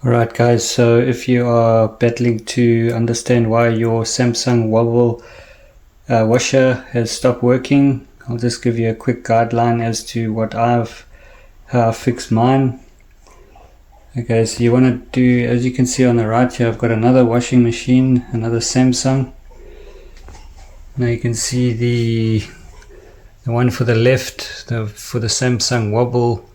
Alright guys, so if you are battling to understand why your Samsung Wobble washer has stopped working, I'll just give you a quick guideline as to how I fixed mine. Okay, so you want to do, as you can see on the right here, I've got another washing machine, another Samsung. Now you can see the one for the left, for the Samsung Wobble.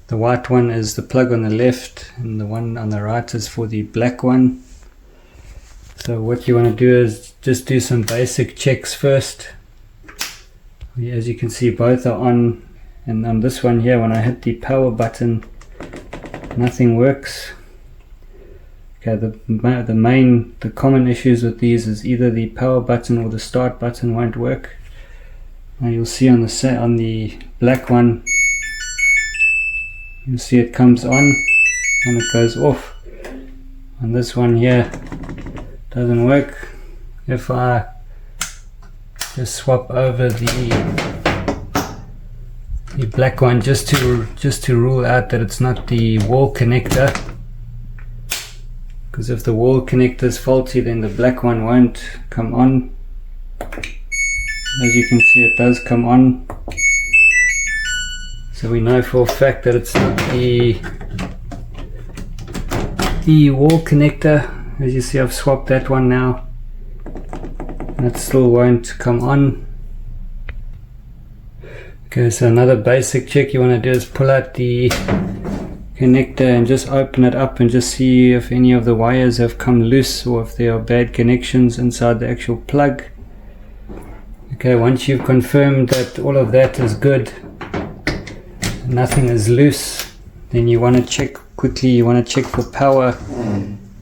The white one is the plug on the left, and the one on the right is for the black one. So what you want to do is just do some basic checks first. As you can see, both are on, and on this one here, when I hit the power button, nothing works. Okay, the common issues with these is either the power button or the start button won't work. Now you'll see on the black one, you'll see it comes on and it goes off. On this one here, doesn't work. If I just swap over the black one, just to rule out that it's not the wall connector, because if the wall connector is faulty, then the black one won't come on. As you can see, it does come on. So we know for a fact that it's not the wall connector. As you see, I've swapped that one now, and it still won't come on. Okay, so another basic check you want to do is pull out the connector and just open it up and just see if any of the wires have come loose or if there are bad connections inside the actual plug. Okay, once you've confirmed that all of that is good, nothing is loose, then you want to check quickly. You want to check for power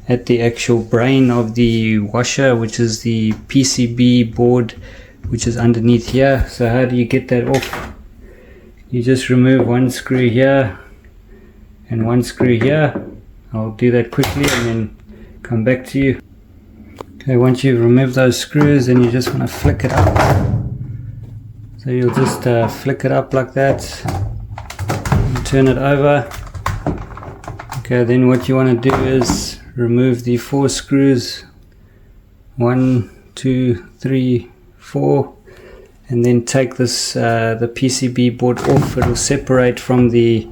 at the actual brain of the washer, which is the PCB board, which is underneath here. So how do you get that off? You just remove one screw here and one screw here. I'll do that quickly and then come back to you. Okay, once you've removed those screws, then you just want to flick it up. So you'll just flick it up like that. Turn it over. Okay, then what you want to do is remove the 4 screws, 1, 2, 3, 4, and then take this the PCB board off. It will separate from the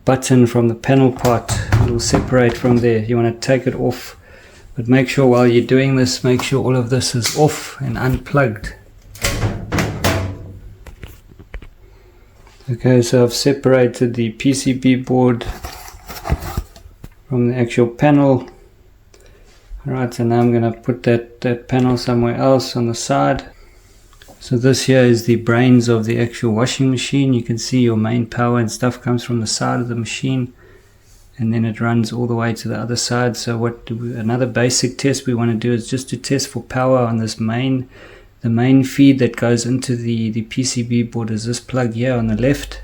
button, from the panel part. It will separate from there. You want to take it off, but make sure while you're doing this, make sure all of this is off and unplugged. Okay, so I've separated the PCB board from the actual panel. Alright, so now I'm going to put that panel somewhere else on the side. So this here is the brains of the actual washing machine. You can see your main power and stuff comes from the side of the machine, and then it runs all the way to the other side. So another basic test we want to do is just to test for power on this the main feed that goes into the PCB board is this plug here on the left.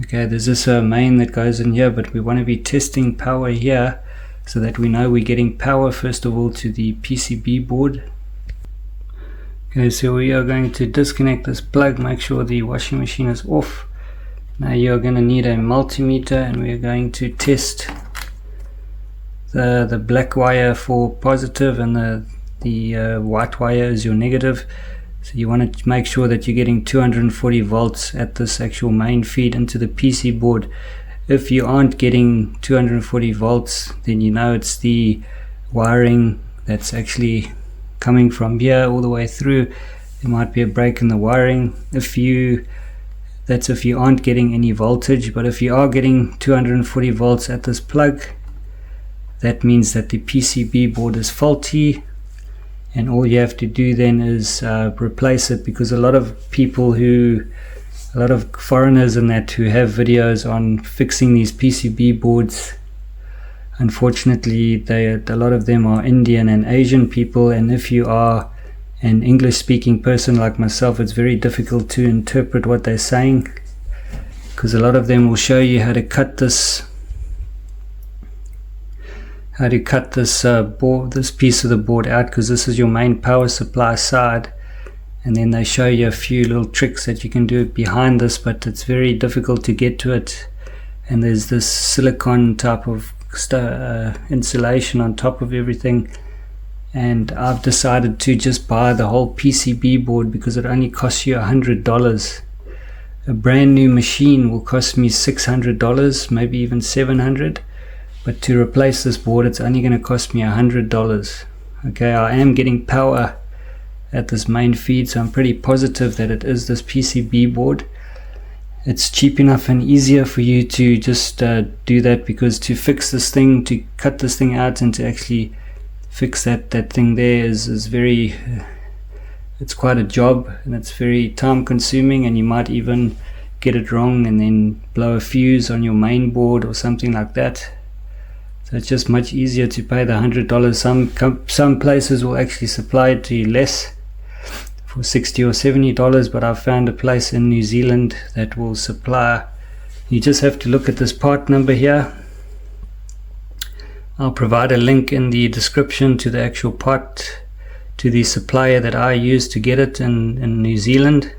Okay, there's this main that goes in here, but we want to be testing power here so that we know we're getting power first of all to the PCB board. Okay, so we are going to disconnect this plug, make sure the washing machine is off. Now you're going to need a multimeter, and we are going to test the black wire for positive and the white wire is your negative. So you want to make sure that you're getting 240 volts at this actual main feed into the PC board. If you aren't getting 240 volts, then you know it's the wiring that's actually coming from here all the way through. There might be a break in the wiring. That's if you aren't getting any voltage. But if you are getting 240 volts at this plug, that means that the PCB board is faulty, and all you have to do then is replace it, because a lot of foreigners and that who have videos on fixing these PCB boards, unfortunately a lot of them are Indian and Asian people, and if you are an English speaking person like myself, it's very difficult to interpret what they're saying, because a lot of them will show you how to cut this this piece of the board out, because this is your main power supply side, and then they show you a few little tricks that you can do behind this, but it's very difficult to get to it and there's this silicone type of insulation on top of everything. And I've decided to just buy the whole PCB board because it only costs you $100. A brand new machine will cost me $600, maybe even $700, but to replace this board it's only going to cost me $100. Okay, I am getting power at this main feed, so I'm pretty positive that it is this PCB board. It's cheap enough and easier for you to just do that, because to fix this thing, to cut this thing out and to actually fix that thing there is very it's quite a job, and it's very time consuming, and you might even get it wrong and then blow a fuse on your main board or something like that. So it's just much easier to pay the $100. Some places will actually supply it to you less, for $60 or $70, but I've found a place in New Zealand that will supply. You just have to look at this part number here. I'll provide a link in the description to the actual part, to the supplier that I used to get it in New Zealand.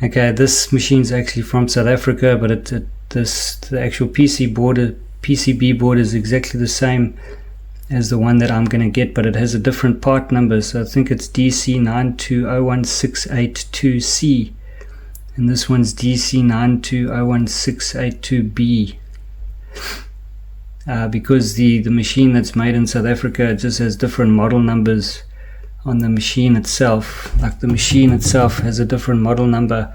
Okay, this machine's actually from South Africa, but the actual PCB board is exactly the same as the one that I'm going to get, but it has a different part number. So I think it's DC92016882C, and this one's DC92016882B. Because the machine that's made in South Africa just has different model numbers on the machine itself. Like the machine itself has a different model number,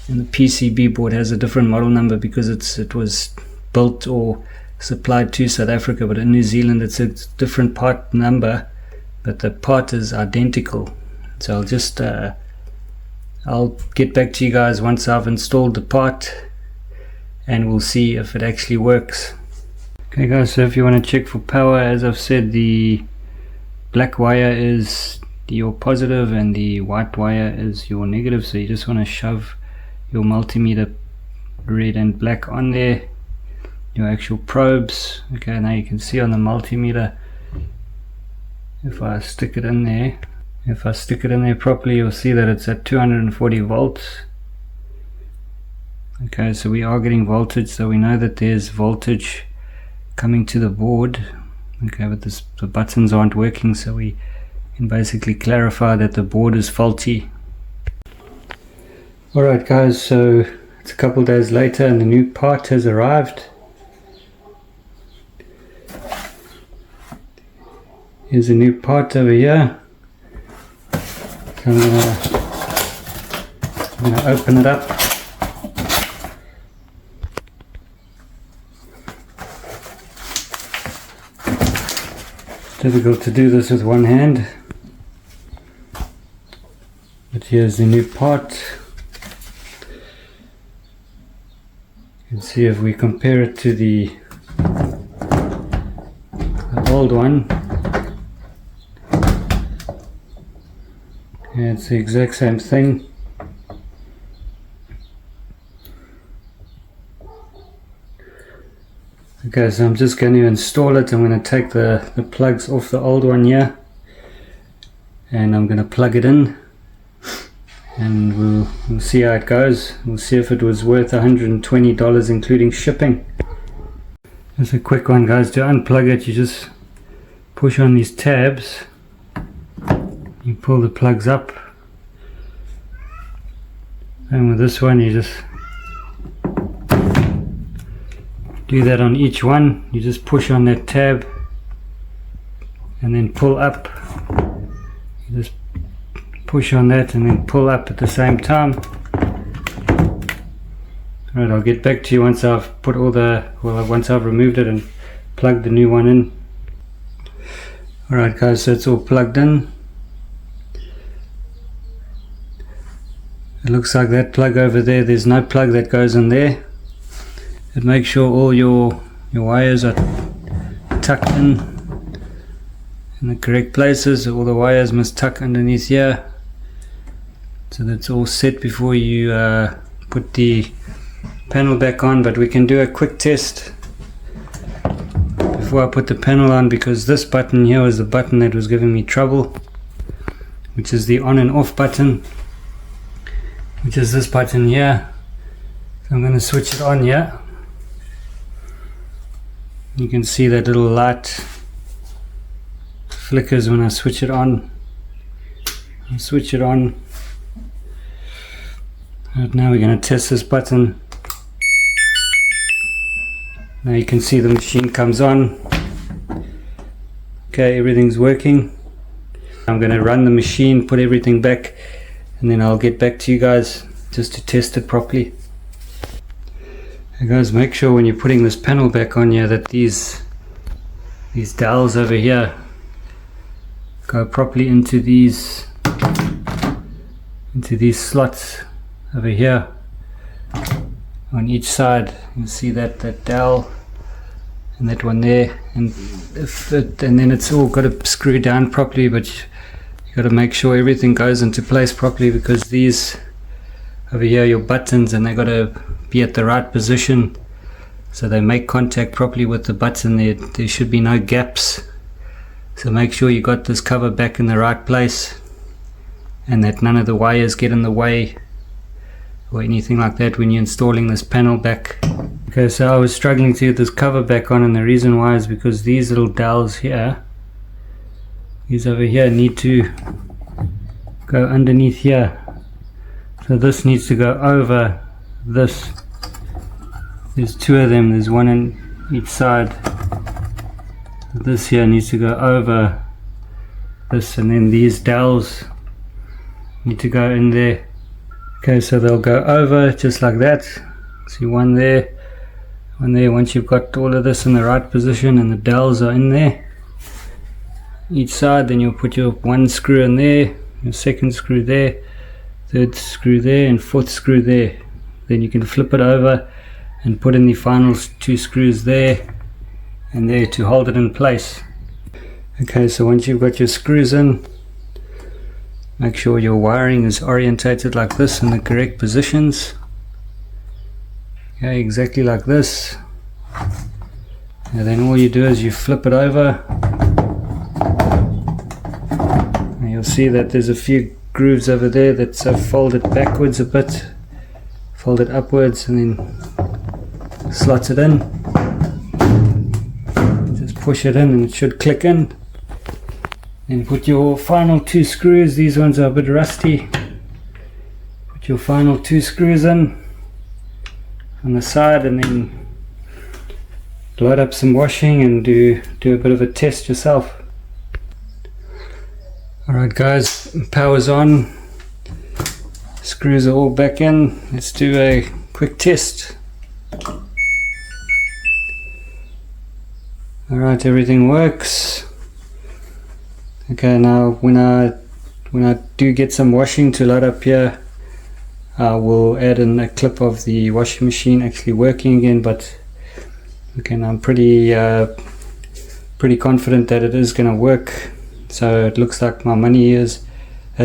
and the PCB board has a different model number because it was built or supplied to South Africa, but in New Zealand it's a different part number, but the part is identical. So I'll just I'll get back to you guys once I've installed the part, and we'll see if it actually works. Okay guys, so if you want to check for power, as I've said, the black wire is your positive and the white wire is your negative. So you just want to shove your multimeter red and black on there, your actual probes. Okay, now you can see on the multimeter, if I stick it in there properly, you'll see that it's at 240 volts. Okay, so we are getting voltage, so we know that there's voltage coming to the board. Okay, but the buttons aren't working, so we can basically clarify that the board is faulty. Alright guys, so it's a couple days later and the new part has arrived. Here's a new part over here. So I'm gonna open it up. Difficult to do this with one hand, but here's the new part. You can see if we compare it to the old one, yeah, it's the exact same thing. Okay, so I'm just going to install it. I'm going to take the plugs off the old one here, and I'm going to plug it in, and we'll see how it goes. We'll see if it was worth $120 including shipping. Just a quick one guys, to unplug it you just push on these tabs, you pull the plugs up, and with this one you just do that on each one. You just push on that tab and then pull up. You just push on that and then pull up at the same time. Alright, I'll get back to you once I've put once I've removed it and plugged the new one in. Alright guys, so it's all plugged in. It looks like that plug over there, there's no plug that goes in there. It makes sure all your wires are tucked in the correct places. All the wires must tuck underneath here, so that's all set before you put the panel back on. But we can do a quick test before I put the panel on, because this button here was the button that was giving me trouble, which is the on and off button, which is this button here. So I'm going to switch it on here. You can see that little light flickers when I switch it on. I'll switch it on. Right, now we're going to test this button. Now you can see the machine comes on. Okay, everything's working. I'm going to run the machine, put everything back, and then I'll get back to you guys just to test it properly. Hey guys, make sure when you're putting this panel back on here that these dowels over here go properly into these slots over here on each side. You see that dowel and that one there, and then it's all got to screw down properly, but you got to make sure everything goes into place properly, because these over here are your buttons and they got to be at the right position so they make contact properly with the button. There should be no gaps, so make sure you got this cover back in the right place and that none of the wires get in the way or anything like that when you're installing this panel back. Okay, so I was struggling to get this cover back on, and the reason why is because these little dowels here, these over here, need to go underneath here. So this needs to go over this. There's two of them, there's one on each side. This here needs to go over this, and then these dowels need to go in there. Okay, so they'll go over just like that. See, one there, one there. Once you've got all of this in the right position and the dowels are in there each side, then you'll put your one screw in there, your second screw there, third screw there, and fourth screw there. Then you can flip it over and put in the final two screws there and there to hold it in place. Okay, so once you've got your screws in, make sure your wiring is orientated like this in the correct positions. Okay, exactly like this. And then all you do is you flip it over. And you'll see that there's a few grooves over there that's folded backwards a bit, fold it upwards, and then slot it in. Just push it in and it should click in. Then put your final two screws. These ones are a bit rusty. Put your final two screws in on the side, and then load up some washing and do a bit of a test yourself. Alright guys, power's on, screws are all back in. Let's do a quick test. Alright, everything works. Okay, now when I do get some washing to load up here, I will add in a clip of the washing machine actually working again. But okay, now I'm pretty confident that it is going to work. So it looks like my money has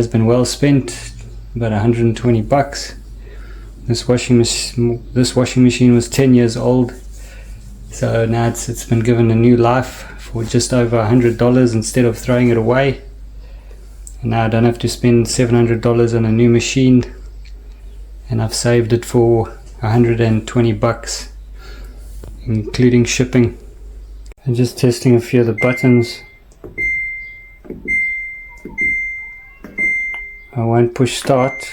been well spent, about 120 bucks. This washing machine was 10 years old, so now it's been given a new life for just over $100 instead of throwing it away. And now I don't have to spend $700 on a new machine, and I've saved it for 120 bucks including shipping. And just testing a few of the buttons. I won't push start.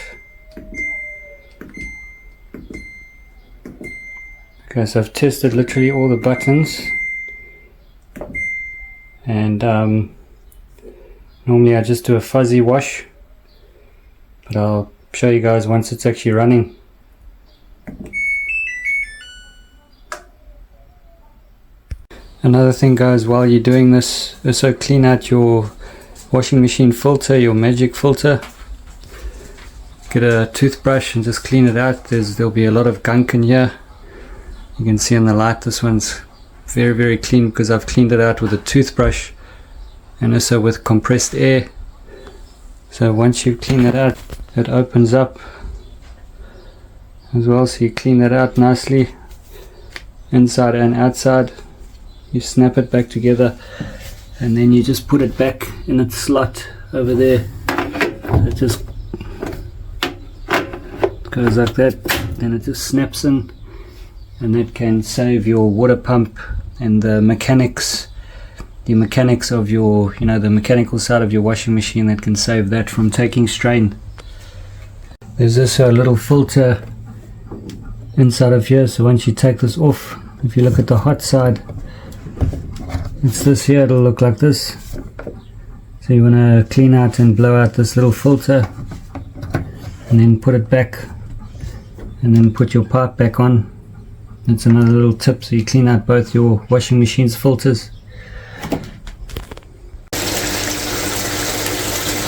Okay, so I've tested literally all the buttons, and normally I just do a fuzzy wash, but I'll show you guys once it's actually running. Another thing guys, while you're doing this, also clean out your washing machine filter, your magic filter. Get a toothbrush and just clean it out. There'll be a lot of gunk in here. You can see on the light this one's very clean because I've cleaned it out with a toothbrush and also with compressed air. So once you clean it out, it opens up as well, so you clean that out nicely inside and outside. You snap it back together and then you just put it back in its slot over there. It just goes like that, then it just snaps in, and that can save your water pump and the mechanics of your, the mechanical side of your washing machine, that can save that from taking strain. There's this little filter inside of here, so once you take this off, if you look at the hot side, it's this here, it'll look like this. So you want to clean out and blow out this little filter, and then put it back, and then put your pipe back on. That's another little tip, so you clean out both your washing machine's filters.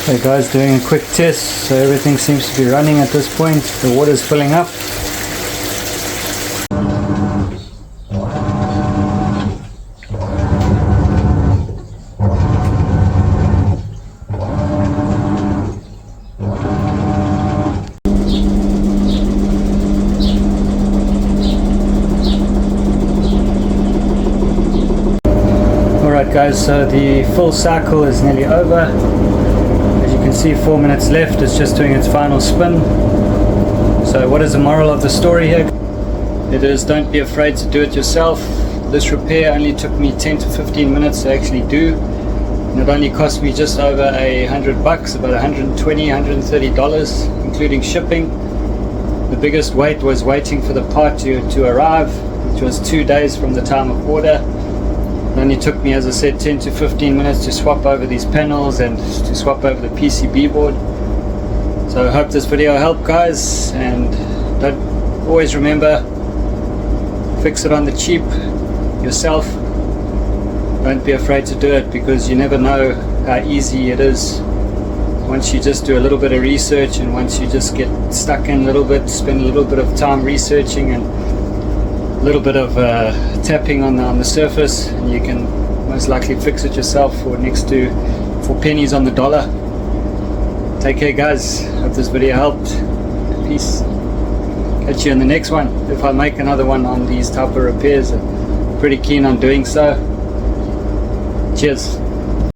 Okay guys, doing a quick test. So everything seems to be running at this point. The water's filling up. Alright guys, so the full cycle is nearly over. As you can see, 4 minutes left. It's just doing its final spin. So what is the moral of the story here? It is, don't be afraid to do it yourself. This repair only took me 10 to 15 minutes to actually do, and it only cost me just over $100, about $120, $130, including shipping. The biggest wait was waiting for the part to arrive, which was 2 days from the time of order. It only took me, as I said, 10 to 15 minutes to swap over these panels and to swap over the PCB board. So I hope this video helped guys, and always remember, fix it on the cheap yourself. Don't be afraid to do it, because you never know how easy it is. Once you just do a little bit of research, and once you just get stuck in a little bit, spend a little bit of time researching and a little bit of tapping on the surface, and you can most likely fix it yourself for pennies on the dollar. Take care guys, hope this video helped. Peace. Catch you in the next one. If I make another one on these type of repairs, I'm pretty keen on doing so. Cheers.